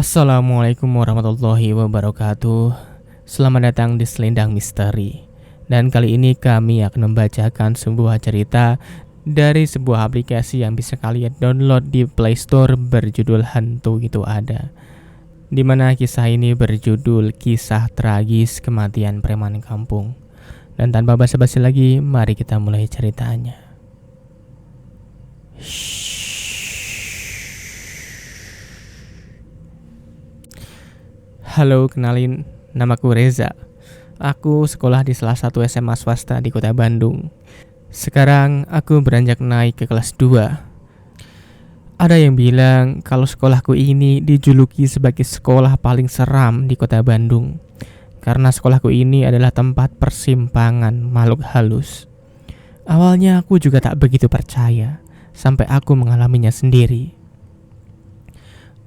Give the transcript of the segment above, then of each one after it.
Assalamualaikum warahmatullahi wabarakatuh. Selamat datang di Selendang Misteri. Dan kali ini kami akan membacakan sebuah cerita dari sebuah aplikasi yang bisa kalian download di Play Store berjudul Hantu Itu Ada. Di mana kisah ini berjudul Kisah Tragis Kematian Preman Kampung. Dan tanpa basa-basi lagi, mari kita mulai ceritanya. Halo, kenalin, namaku Reza. Aku sekolah di salah satu SMA swasta di kota Bandung. Sekarang aku beranjak naik ke kelas 2. Ada yang bilang kalau sekolahku ini dijuluki sebagai sekolah paling seram di kota Bandung. Karena sekolahku ini adalah tempat persimpangan makhluk halus. Awalnya aku juga tak begitu percaya, sampai aku mengalaminya sendiri.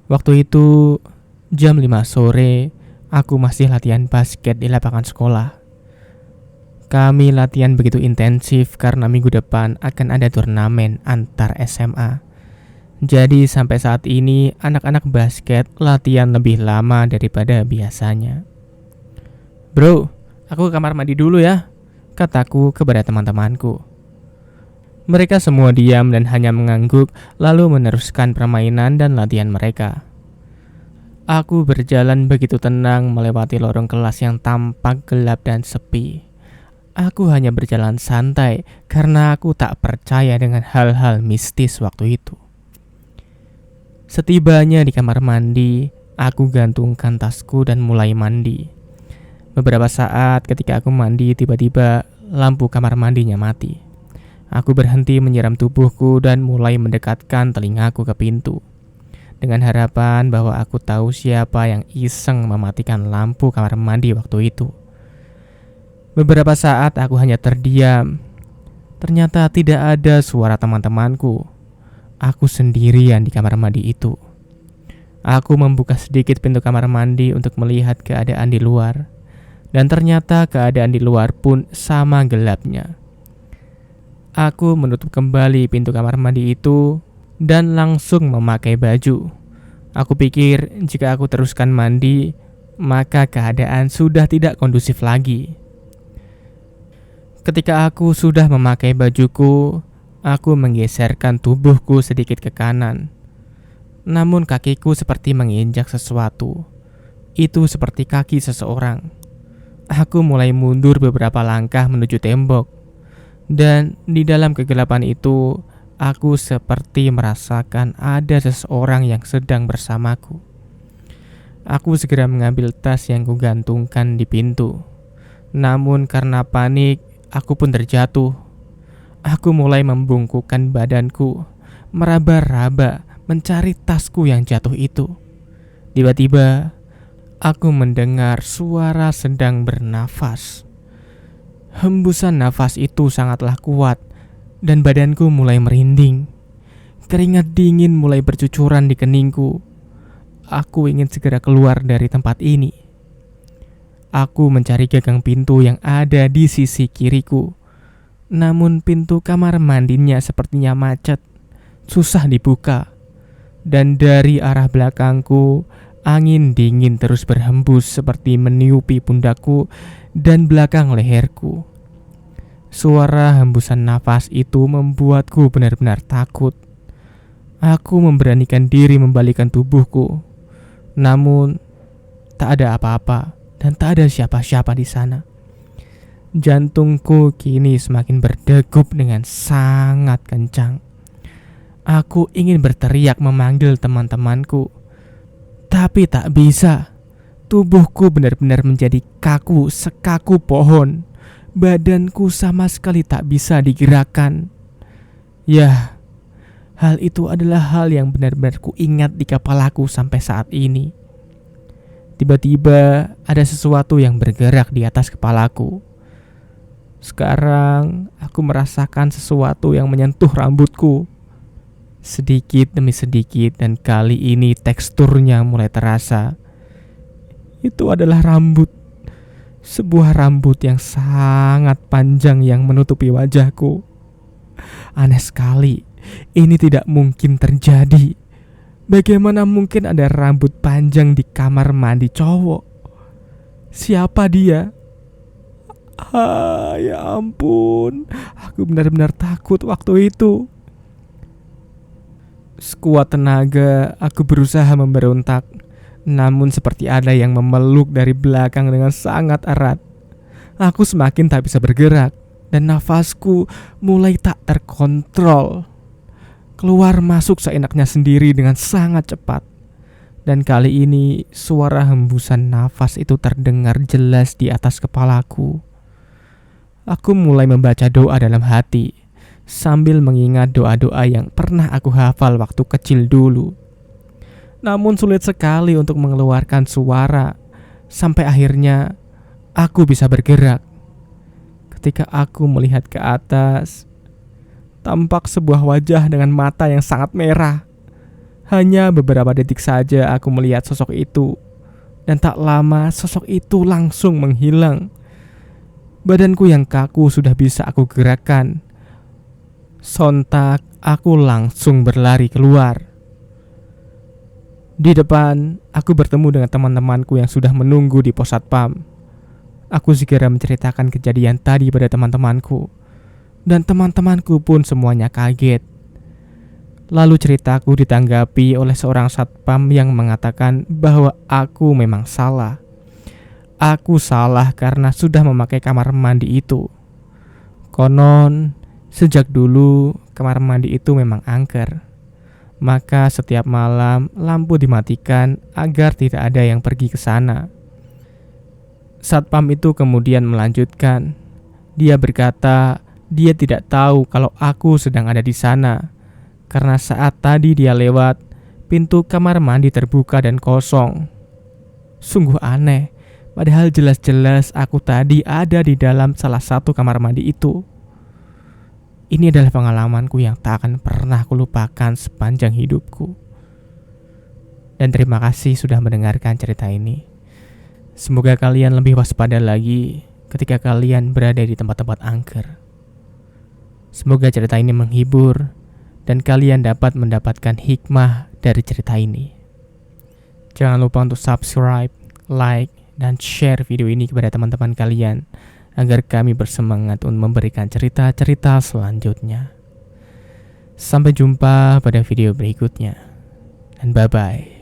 Waktu itu jam 5 sore, aku masih latihan basket di lapangan sekolah. Kami latihan begitu intensif karena minggu depan akan ada turnamen antar SMA. Jadi sampai saat ini anak-anak basket latihan lebih lama daripada biasanya. Bro, aku ke kamar mandi dulu ya, kataku kepada teman-temanku. Mereka semua diam dan hanya mengangguk lalu meneruskan permainan dan latihan mereka. Aku berjalan begitu tenang melewati lorong kelas yang tampak gelap dan sepi. Aku hanya berjalan santai karena aku tak percaya dengan hal-hal mistis waktu itu. Setibanya di kamar mandi, aku gantungkan tasku dan mulai mandi. Beberapa saat ketika aku mandi, tiba-tiba lampu kamar mandinya mati. Aku berhenti menyiram tubuhku dan mulai mendekatkan telingaku ke pintu. Dengan harapan bahwa aku tahu siapa yang iseng mematikan lampu kamar mandi waktu itu. Beberapa saat aku hanya terdiam. Ternyata tidak ada suara teman-temanku. Aku sendirian di kamar mandi itu. Aku membuka sedikit pintu kamar mandi untuk melihat keadaan di luar. Dan ternyata keadaan di luar pun sama gelapnya. Aku menutup kembali pintu kamar mandi itu dan langsung memakai baju. Aku pikir jika aku teruskan mandi, maka keadaan sudah tidak kondusif lagi. Ketika aku sudah memakai bajuku, aku menggeserkan tubuhku sedikit ke kanan. Namun kakiku seperti menginjak sesuatu. Itu seperti kaki seseorang. Aku mulai mundur beberapa langkah menuju tembok. Dan di dalam kegelapan itu, aku seperti merasakan ada seseorang yang sedang bersamaku. Aku segera mengambil tas yang kugantungkan di pintu. Namun karena panik, aku pun terjatuh. Aku mulai membungkukkan badanku, meraba-raba mencari tasku yang jatuh itu. Tiba-tiba, aku mendengar suara sedang bernafas. Hembusan nafas itu sangatlah kuat. Dan badanku mulai merinding. Keringat dingin mulai bercucuran di keningku. Aku ingin segera keluar dari tempat ini. Aku mencari gagang pintu yang ada di sisi kiriku. Namun pintu kamar mandinya sepertinya macet. Susah dibuka. Dan dari arah belakangku, angin dingin terus berhembus seperti meniupi pundakku dan belakang leherku. Suara hembusan nafas itu membuatku benar-benar takut. Aku memberanikan diri membalikkan tubuhku. Namun, tak ada apa-apa dan tak ada siapa-siapa di sana. Jantungku kini semakin berdegup dengan sangat kencang. Aku ingin berteriak memanggil teman-temanku. Tapi tak bisa. Tubuhku benar-benar menjadi kaku sekaku pohon. Badanku sama sekali tak bisa digerakkan. Yah, hal itu adalah hal yang benar-benar kuingat di kepalaku sampai saat ini. Tiba-tiba ada sesuatu yang bergerak di atas kepalaku. Sekarang aku merasakan sesuatu yang menyentuh rambutku. Sedikit demi sedikit dan kali ini teksturnya mulai terasa. Itu adalah rambut. Sebuah rambut yang sangat panjang yang menutupi wajahku. Aneh sekali, ini tidak mungkin terjadi. Bagaimana mungkin ada rambut panjang di kamar mandi cowok? Siapa dia? Ya ampun, aku benar-benar takut waktu itu. Sekuat tenaga, aku berusaha memberontak. Namun seperti ada yang memeluk dari belakang dengan sangat erat. Aku semakin tak bisa bergerak dan nafasku mulai tak terkontrol. Keluar masuk seenaknya sendiri dengan sangat cepat. Dan kali ini suara hembusan nafas itu terdengar jelas di atas kepalaku. Aku mulai membaca doa dalam hati sambil mengingat doa-doa yang pernah aku hafal waktu kecil dulu. Namun sulit sekali untuk mengeluarkan suara sampai akhirnya aku bisa bergerak. Ketika aku melihat ke atas, tampak sebuah wajah dengan mata yang sangat merah. Hanya beberapa detik saja aku melihat sosok itu, dan tak lama sosok itu langsung menghilang. Badanku yang kaku sudah bisa aku gerakkan. Sontak aku langsung berlari keluar. Di depan, aku bertemu dengan teman-temanku yang sudah menunggu di pos satpam. Aku segera menceritakan kejadian tadi pada teman-temanku, dan teman-temanku pun semuanya kaget. Lalu ceritaku ditanggapi oleh seorang satpam yang mengatakan bahwa aku memang salah. Aku salah karena sudah memakai kamar mandi itu. Konon, sejak dulu kamar mandi itu memang angker. Maka setiap malam lampu dimatikan agar tidak ada yang pergi ke sana. Satpam itu kemudian melanjutkan. Dia berkata, dia tidak tahu kalau aku sedang ada di sana. Karena saat tadi dia lewat, pintu kamar mandi terbuka dan kosong. Sungguh aneh, padahal jelas-jelas aku tadi ada di dalam salah satu kamar mandi itu. Ini adalah pengalamanku yang tak akan pernah kulupakan sepanjang hidupku. Dan terima kasih sudah mendengarkan cerita ini. Semoga kalian lebih waspada lagi ketika kalian berada di tempat-tempat angker. Semoga cerita ini menghibur dan kalian dapat mendapatkan hikmah dari cerita ini. Jangan lupa untuk subscribe, like, dan share video ini kepada teman-teman kalian agar kami bersemangat untuk memberikan cerita-cerita selanjutnya. Sampai jumpa pada video berikutnya. Dan bye-bye.